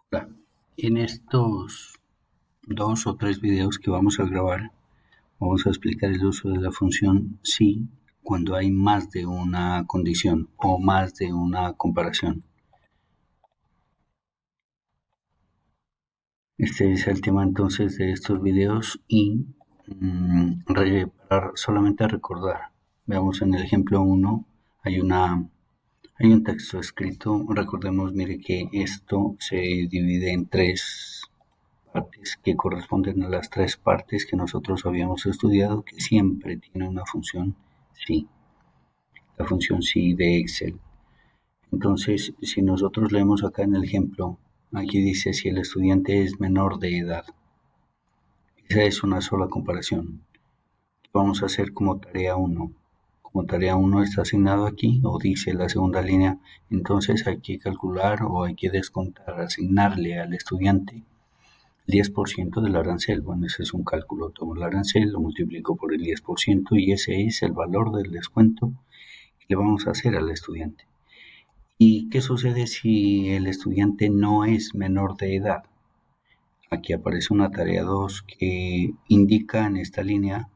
Hola. En estos 2 o 3 videos que vamos a grabar, vamos a explicar el uso de la función si cuando hay más de una condición o más de una comparación. Este es el tema entonces de estos videos y para solamente recordar, veamos en el ejemplo 1, hay un texto escrito. Recordemos, mire, que esto se divide en 3 partes que corresponden a las 3 partes que nosotros habíamos estudiado, que siempre tiene una función sí, la función sí de Excel. Entonces, si nosotros leemos acá en el ejemplo, aquí dice si el estudiante es menor de edad. Esa es una sola comparación. Vamos a hacer como tarea 1. Como tarea 1 está asignado aquí, o dice la segunda línea, entonces hay que calcular o hay que descontar, asignarle al estudiante 10% del arancel. Bueno, ese es un cálculo. Tomo el arancel, lo multiplico por el 10% y ese es el valor del descuento que le vamos a hacer al estudiante. ¿Y qué sucede si el estudiante no es menor de edad? Aquí aparece una tarea 2 que indica en esta línea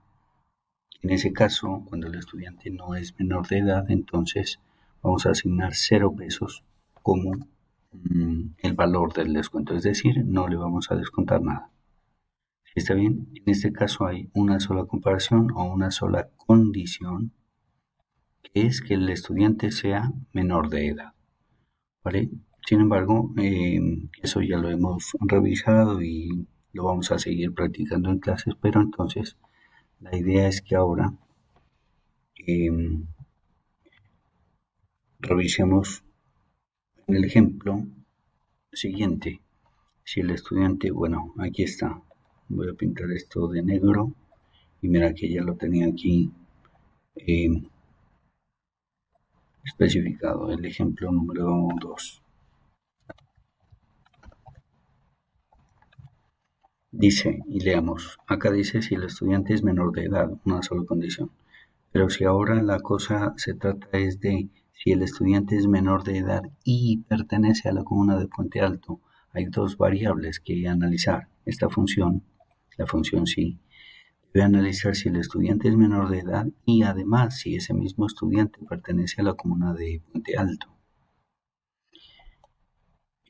que en ese caso, cuando el estudiante no es menor de edad, entonces vamos a asignar 0 pesos como el valor del descuento, es decir, no le vamos a descontar nada. ¿Está bien? En este caso hay una sola comparación o una sola condición, que es que el estudiante sea menor de edad, ¿vale? Sin embargo, eso ya lo hemos revisado y lo vamos a seguir practicando en clases, pero entonces la idea es que ahora revisemos en el ejemplo siguiente. Si el estudiante, bueno, aquí está, voy a pintar esto de negro y mira que ya lo tenía aquí especificado. El ejemplo número 2 dice, y leamos, acá dice si el estudiante es menor de edad, una sola condición. Pero si ahora la cosa se trata es de si el estudiante es menor de edad y pertenece a la comuna de Puente Alto, hay 2 variables que analizar. Esta función, la función sí, debe analizar si el estudiante es menor de edad y además si ese mismo estudiante pertenece a la comuna de Puente Alto.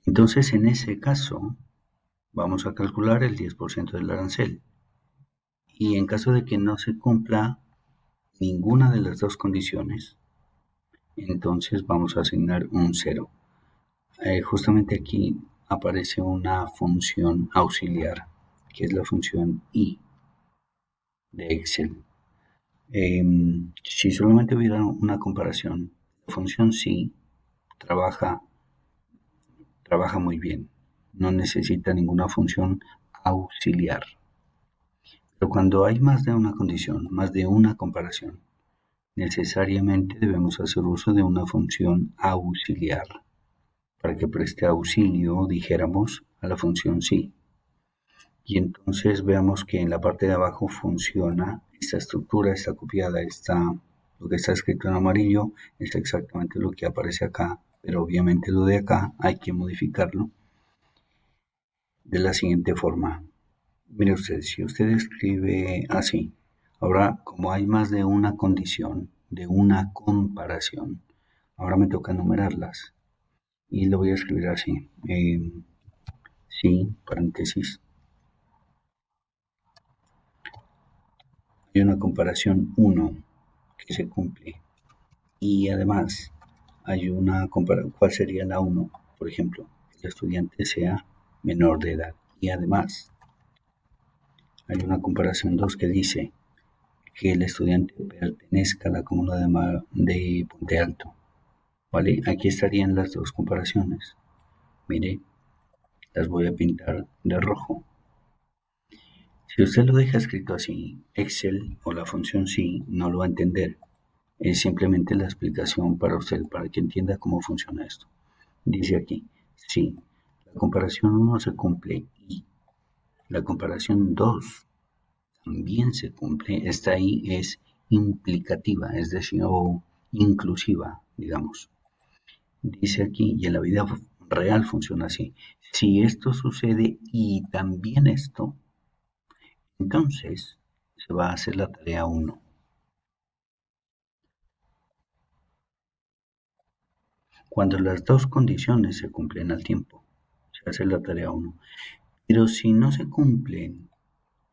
Entonces, en ese caso, vamos a calcular el 10% del arancel. Y en caso de que no se cumpla ninguna de las 2 condiciones, entonces vamos a asignar un 0. Justamente aquí aparece una función auxiliar, que es la función i de Excel. Si solamente hubiera una comparación, la función sí trabaja muy bien, no necesita ninguna función auxiliar. Pero cuando hay más de una condición, más de una comparación, necesariamente debemos hacer uso de una función auxiliar para que preste auxilio, dijéramos, a la función sí. Y entonces veamos que en la parte de abajo funciona esta estructura, está copiada, lo que está escrito en amarillo es exactamente lo que aparece acá, pero obviamente lo de acá hay que modificarlo de la siguiente forma. Mire usted, si usted escribe así, ahora como hay más de una condición, de una comparación, ahora me toca numerarlas y lo voy a escribir así, sí, paréntesis, hay una comparación 1 que se cumple y además hay una comparación, ¿cuál sería la 1? Por ejemplo, que el estudiante sea menor de edad y además hay una comparación 2 que dice que el estudiante pertenezca a la comuna de Puente Alto. ¿Vale? Aquí estarían las 2 comparaciones. Mire, las voy a pintar de rojo. Si usted lo deja escrito así, Excel o la función sí no lo va a entender. Es simplemente la explicación para usted, para que entienda cómo funciona esto. Dice aquí, sí, la comparación 1 se cumple y la comparación 2 también se cumple. Esta I es implicativa, es decir, o inclusiva, digamos. Dice aquí, y en la vida real funciona así. Si esto sucede y también esto, entonces se va a hacer la tarea 1. Cuando las dos condiciones se cumplen al tiempo, se hace la tarea 1. Pero si no se cumplen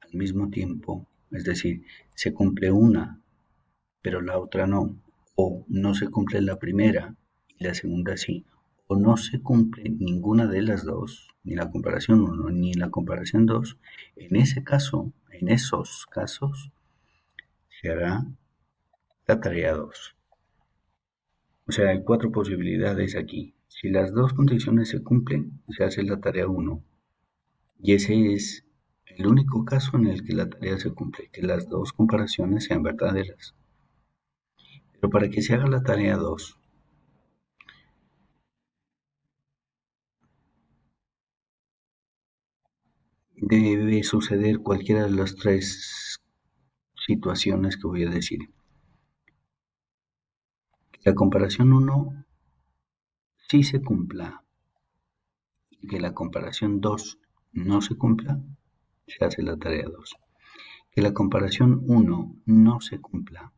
al mismo tiempo, es decir, se cumple una, pero la otra no, o no se cumple la primera y la segunda sí, o no se cumple ninguna de las dos, ni la comparación 1 ni la comparación 2, en ese caso, en esos casos, se hará la tarea 2. O sea, hay 4 posibilidades aquí. Si las dos condiciones se cumplen, se hace la tarea 1. Y ese es el único caso en el que la tarea se cumple, que las dos comparaciones sean verdaderas. Pero para que se haga la tarea 2, debe suceder cualquiera de las 3 situaciones que voy a decir. Que la comparación 1 sí se cumpla y que la comparación 2 no se cumpla, se hace la tarea 2. Que la comparación 1 no se cumpla,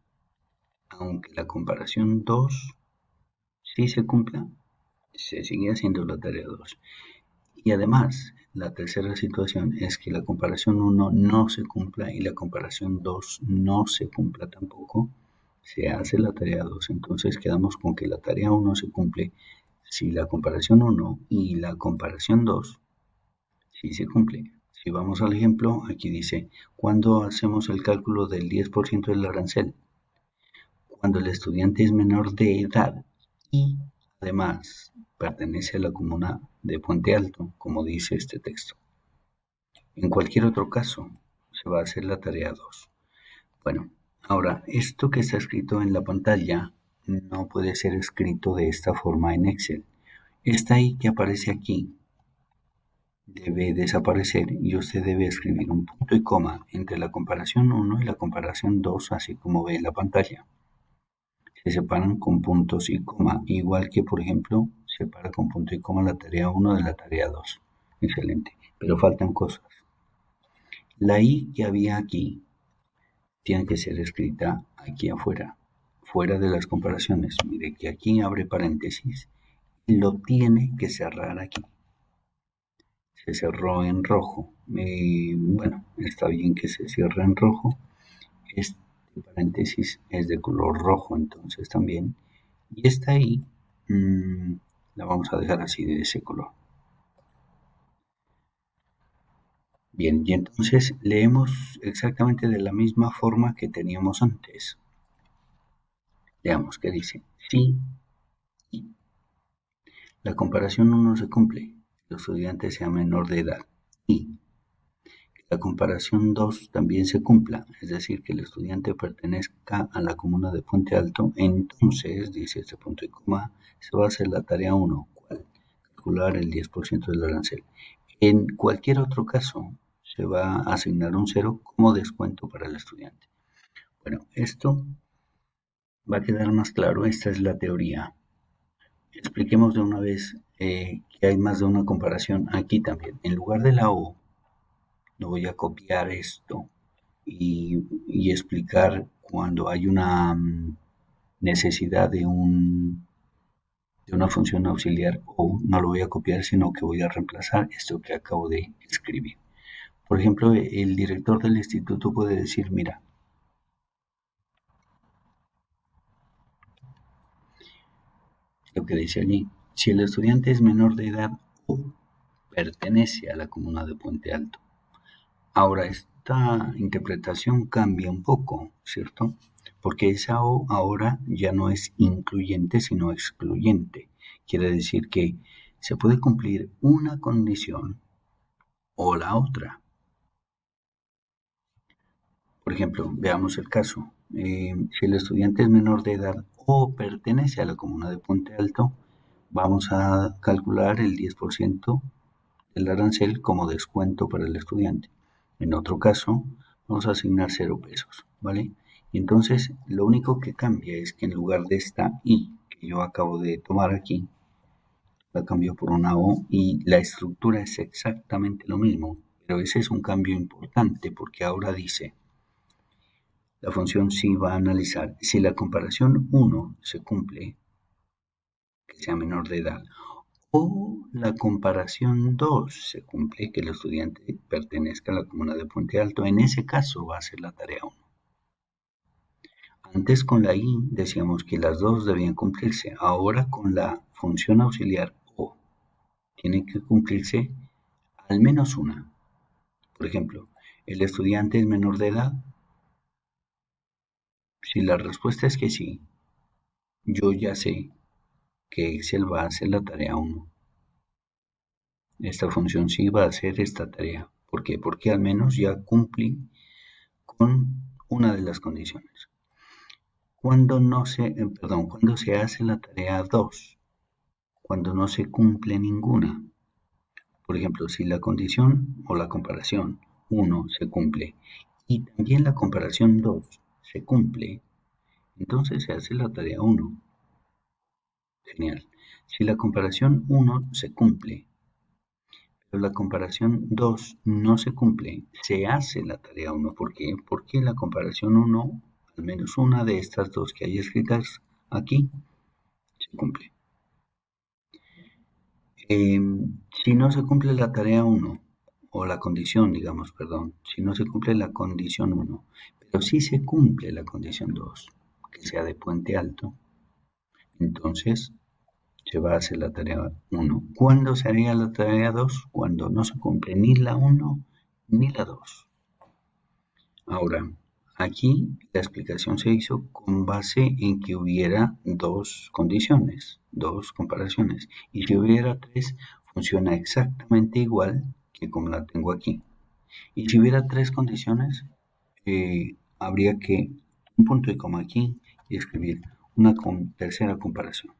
aunque la comparación 2 sí se cumpla, se sigue haciendo la tarea 2. Y además, la tercera situación es que la comparación 1 no se cumpla y la comparación 2 no se cumpla tampoco, se hace la tarea 2. Entonces quedamos con que la tarea 1 se cumple si la comparación 1 y la comparación 2 sí se cumple. Si vamos al ejemplo, aquí dice, ¿cuándo hacemos el cálculo del 10% del arancel? Cuando el estudiante es menor de edad y además pertenece a la comuna de Puente Alto, como dice este texto. En cualquier otro caso, se va a hacer la tarea 2. Bueno, ahora, esto que está escrito en la pantalla no puede ser escrito de esta forma en Excel. Esta I que aparece aquí debe desaparecer y usted debe escribir un punto y coma entre la comparación 1 y la comparación 2, así como ve en la pantalla. Se separan con puntos y coma, igual que, por ejemplo, separa con punto y coma la tarea 1 de la tarea 2. Excelente, pero faltan cosas. La I que había aquí tiene que ser escrita aquí afuera, fuera de las comparaciones. Mire que aquí abre paréntesis y lo tiene que cerrar aquí. Se cerró en rojo. Bueno, está bien que se cierre en rojo. Este paréntesis es de color rojo, entonces también. Y esta ahí la vamos a dejar así de ese color. Bien, y entonces leemos exactamente de la misma forma que teníamos antes. Veamos qué dice. Sí, y la comparación 1 se cumple. El estudiante sea menor de edad. Y la comparación 2 también se cumpla, es decir, que el estudiante pertenezca a la comuna de Puente Alto, entonces, dice este punto y coma, se va a hacer la tarea 1, ¿cuál? Calcular el 10% del arancel. En cualquier otro caso, se va a asignar un 0 como descuento para el estudiante. Bueno, esto va a quedar más claro, esta es la teoría. Expliquemos de una vez que hay más de una comparación aquí también. En lugar de la O, no voy a copiar esto y explicar cuando hay una necesidad de una función auxiliar o no lo voy a copiar, sino que voy a reemplazar esto que acabo de escribir. Por ejemplo, el director del instituto puede decir, mira, lo que dice allí, si el estudiante es menor de edad o pertenece a la comuna de Puente Alto. Ahora, esta interpretación cambia un poco, ¿cierto? Porque esa O ahora ya no es incluyente, sino excluyente. Quiere decir que se puede cumplir una condición o la otra. Por ejemplo, veamos el caso. Si el estudiante es menor de edad o pertenece a la comuna de Puente Alto, vamos a calcular el 10% del arancel como descuento para el estudiante. En otro caso, vamos a asignar 0 pesos, ¿vale? Y entonces, lo único que cambia es que en lugar de esta I que yo acabo de tomar aquí, la cambio por una O y la estructura es exactamente lo mismo, pero ese es un cambio importante porque ahora dice, la función sí va a analizar si la comparación 1 se cumple, que sea menor de edad, o la comparación 2 se cumple, que el estudiante pertenezca a la comuna de Puente Alto. En ese caso va a ser la tarea 1. Antes con la I decíamos que las dos debían cumplirse. Ahora con la función auxiliar O tiene que cumplirse al menos una. Por ejemplo, ¿el estudiante es menor de edad? Si la respuesta es que sí, yo ya sé que Excel va a hacer la tarea 1. Esta función sí va a hacer esta tarea. ¿Por qué? Porque al menos ya cumplí con una de las condiciones. Cuando se hace la tarea 2, cuando no se cumple ninguna. Por ejemplo, si la condición o la comparación 1 se cumple y también la comparación 2 se cumple, entonces se hace la tarea 1. Genial. Si la comparación 1 se cumple, pero la comparación 2 no se cumple, se hace la tarea 1. ¿Por qué? Porque la comparación 1, al menos una de estas dos que hay escritas aquí, se cumple. Si no se cumple la tarea 1, o la condición, digamos, perdón, si no se cumple la condición 1, pero sí se cumple la condición 2, que sea de Puente Alto, entonces se va a hacer la tarea 1. ¿Cuándo se haría la tarea 2? Cuando no se cumple ni la 1 ni la 2. Ahora, aquí la explicación se hizo con base en que hubiera dos condiciones, dos comparaciones. Y si hubiera tres, funciona exactamente igual que como la tengo aquí. Y si hubiera tres condiciones, habría que un punto y coma aquí y escribir una tercera comparación.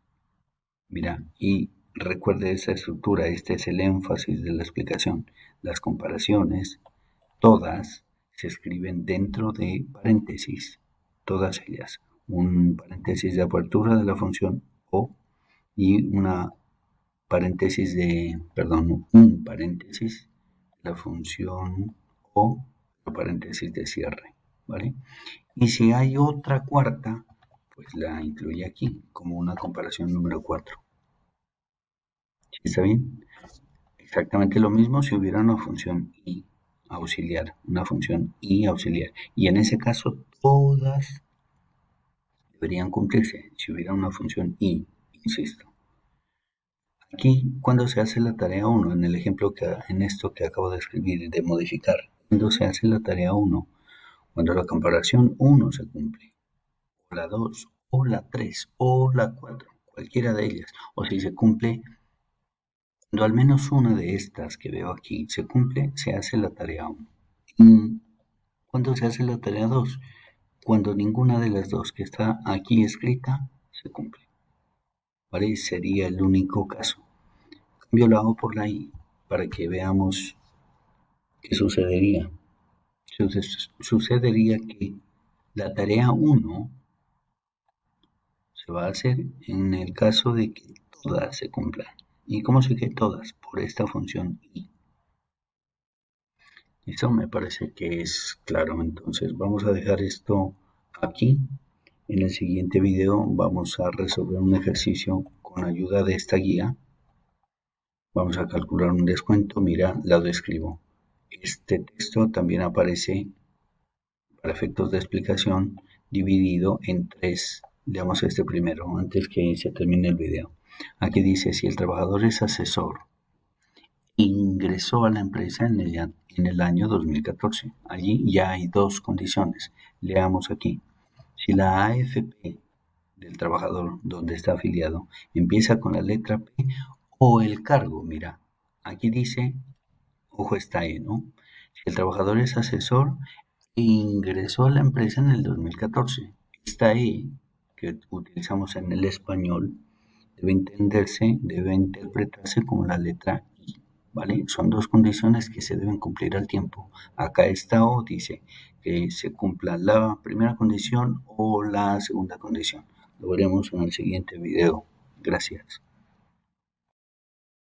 Mira, y recuerde esa estructura, este es el énfasis de la explicación. Las comparaciones, todas, se escriben dentro de paréntesis, todas ellas. Un paréntesis de apertura de la función O y un paréntesis de la función O, un paréntesis de cierre, ¿vale? Y si hay otra cuarta, pues la incluye aquí como una comparación número 4. ¿Está bien? Exactamente lo mismo si hubiera una función I auxiliar, una función I auxiliar. Y en ese caso todas deberían cumplirse si hubiera una función I, insisto. Aquí, cuando se hace la tarea 1, en el ejemplo en esto que acabo de escribir, de modificar, cuando se hace la tarea 1, cuando la comparación 1 se cumple, o la 2, o la 3, o la 4, cualquiera de ellas, o si se cumple, cuando al menos una de estas que veo aquí se cumple, se hace la tarea 1. ¿Y cuándo se hace la tarea 2? Cuando ninguna de las dos que está aquí escrita se cumple. ¿Vale? Sería el único caso. Cambio la O por la I para que veamos qué sucedería. Sucedería que la tarea 1 se va a hacer en el caso de que todas se cumplan. ¿Y cómo sé que todas? Por esta función I. Eso me parece que es claro. Entonces vamos a dejar esto aquí. En el siguiente video vamos a resolver un ejercicio con ayuda de esta guía. Vamos a calcular un descuento. Mira, lo describo. Este texto también aparece para efectos de explicación dividido en tres. Leamos este primero antes que se termine el video. Aquí dice, si el trabajador es asesor, ingresó a la empresa en el año 2014. Allí ya hay dos condiciones. Leamos aquí. Si la AFP del trabajador donde está afiliado empieza con la letra P o el cargo, mira, aquí dice, ojo está ahí, ¿no? Si el trabajador es asesor, ingresó a la empresa en el 2014. Esta ahí que utilizamos en el español debe interpretarse como la letra I, ¿vale? Son dos condiciones que se deben cumplir al tiempo. Acá está O, dice que se cumpla la primera condición o la segunda condición. Lo veremos en el siguiente video. Gracias.